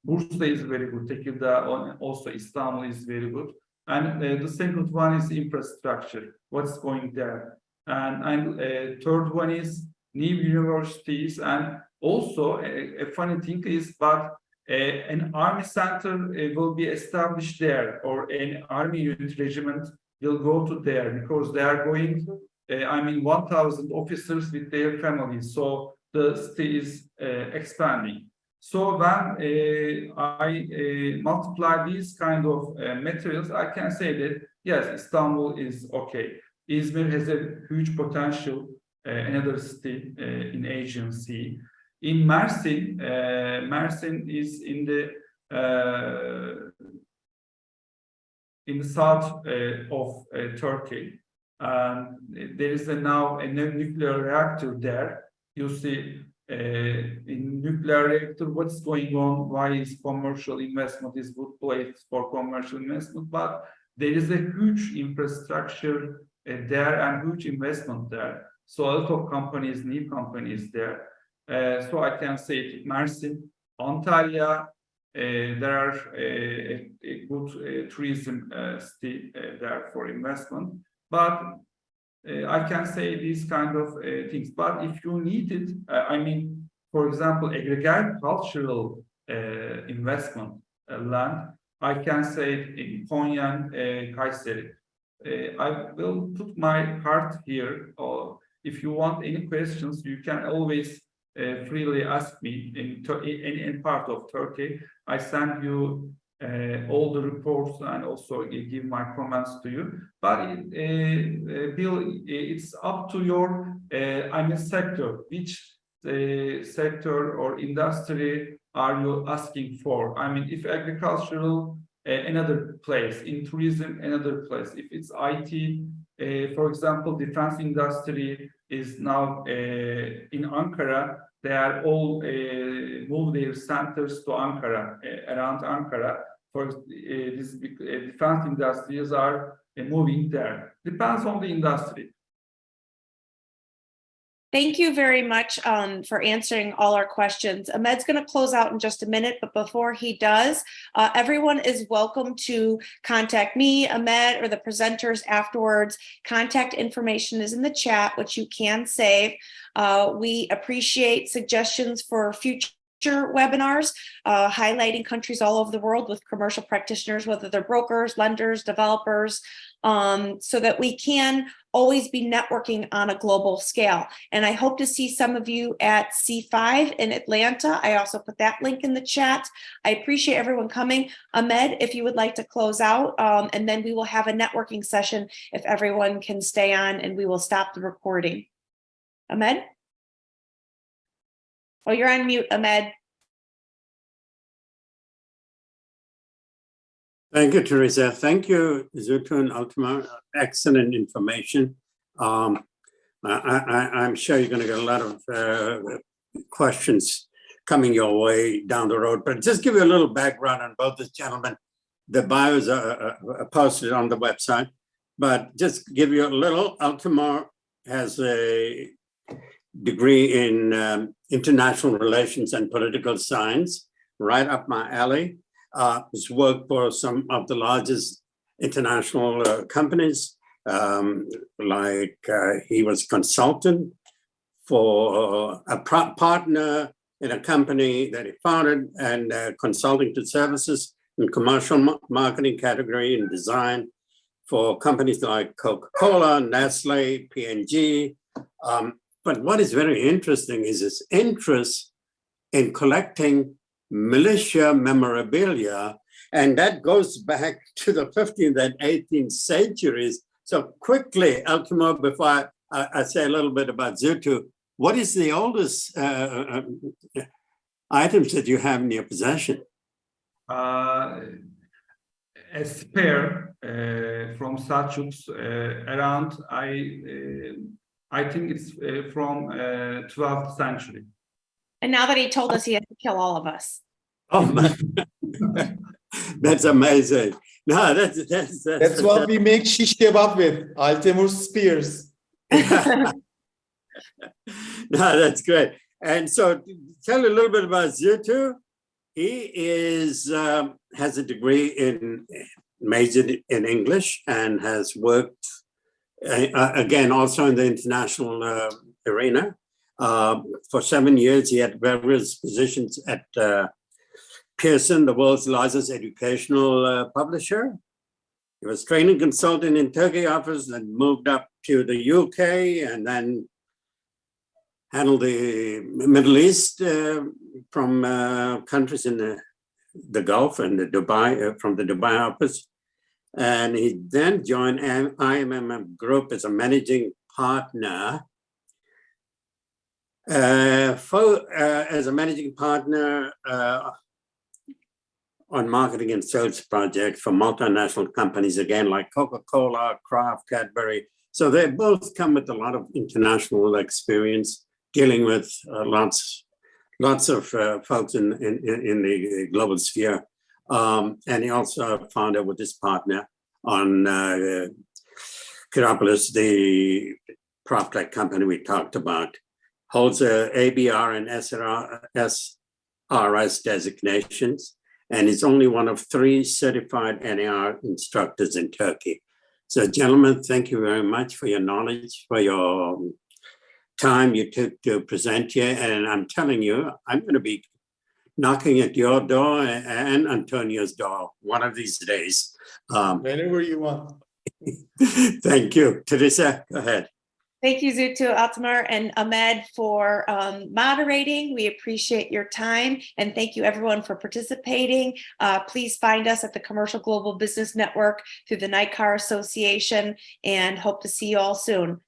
Bursa is very good. Tekirdağ, also Istanbul is very good. And the second one is infrastructure. What's going there? And third one is new universities. And also a funny thing is, but an army center will be established there, or an army unit regiment will go to there because they are going. 1,000 officers with their families. So the city is expanding. So when I multiply these kind of materials, I can say that, yes, Istanbul is okay. Izmir has a huge potential, another city in Aegean Sea. In Mersin, Mersin is in the south of Turkey. There is now a nuclear reactor there. You see, in nuclear reactor, what's going on? Why is commercial investment is good place for commercial investment? But there is a huge infrastructure there and huge investment there. So a lot of companies, new companies there. So I can say Mersin, Antalya, there are a good tourism city there for investment. But I can say these kind of things. But if you need it, for example, agricultural investment land, I can say in Konya, Kayseri. I will put my heart here. Or if you want any questions, you can always freely ask me in any part of Turkey. I send you all the reports and also give my comments to you. But Bill, it's up to your sector. Which sector or industry are you asking for? If agricultural, another place. In tourism, another place. If it's IT, for example, defense industry is now in Ankara. They are all move their centers to Ankara, around Ankara. first, these defense industries are moving there. Depends on the industry. Thank you very much for answering all our questions. Ahmed's going to close out in just a minute, but before he does, everyone is welcome to contact me, Ahmed, or the presenters afterwards. Contact information is in the chat, which you can save. We appreciate suggestions for future webinars highlighting countries all over the world with commercial practitioners, whether they're brokers, lenders, developers, so that we can always be networking on a global scale. And I hope to see some of you at C5 in Atlanta. I also put that link in the chat. I appreciate everyone coming. Ahmed, if you would like to close out, and then we will have a networking session if everyone can stay on, and we will stop the recording. Ahmed? Oh, you're on mute, Ahmed. Thank you, Teresa. Thank you, Zutu and Altamar. Excellent information. I'm sure you're going to get a lot of questions coming your way down the road, but just give you a little background on both these gentlemen. The bios are posted on the website, but just give you a little. Altamar has a degree in international relations and political science, right up my alley. He's worked for some of the largest international companies, like he was consultant for a partner in a company that he founded, and consulting to services in commercial marketing category and design for companies like Coca-Cola, Nestle, P&G. But what is very interesting is his interest in collecting militia memorabilia, and that goes back to the 15th and 18th centuries. So quickly, Altamar, before I say a little bit about Zutu, what is the oldest items that you have in your possession? A spare from Selçuks around, I think it's from 12th century. And now that he told us he has to kill all of us. Oh my, that's amazing. No, that's what we make shish kebab with, Altemur spears. No, that's great. And so tell a little bit about Zutu. He has a degree in majored in English and has worked again also in the international arena. For 7 years, he had various positions at Pearson, the world's largest educational publisher. He was training consultant in Turkey office, then moved up to the UK, and then handled the Middle East from countries in the Gulf and the Dubai, from the Dubai office. And he then joined IMM Group as a managing partner. As a managing partner on marketing and sales projects for multinational companies, again, like Coca-Cola, Kraft, Cadbury. So they both come with a lot of international experience dealing with lots of folks in the global sphere. And he also founded with his partner on Kirapolis, the Proptech company we talked about. Holds a ABR and SRS designations, and is only one of 3 certified NICAR instructors in Turkey. So, gentlemen, thank you very much for your knowledge, for your time you took to present here. And I'm telling you, I'm going to be knocking at your door and Antonio's door one of these days. Whenever you want. Thank you. Teresa, go ahead. Thank you, Zutu, Altamar, and Ahmed for moderating. We appreciate your time, and thank you everyone for participating. Please find us at the Commercial Global Business Network through the NICAR Association, and hope to see you all soon.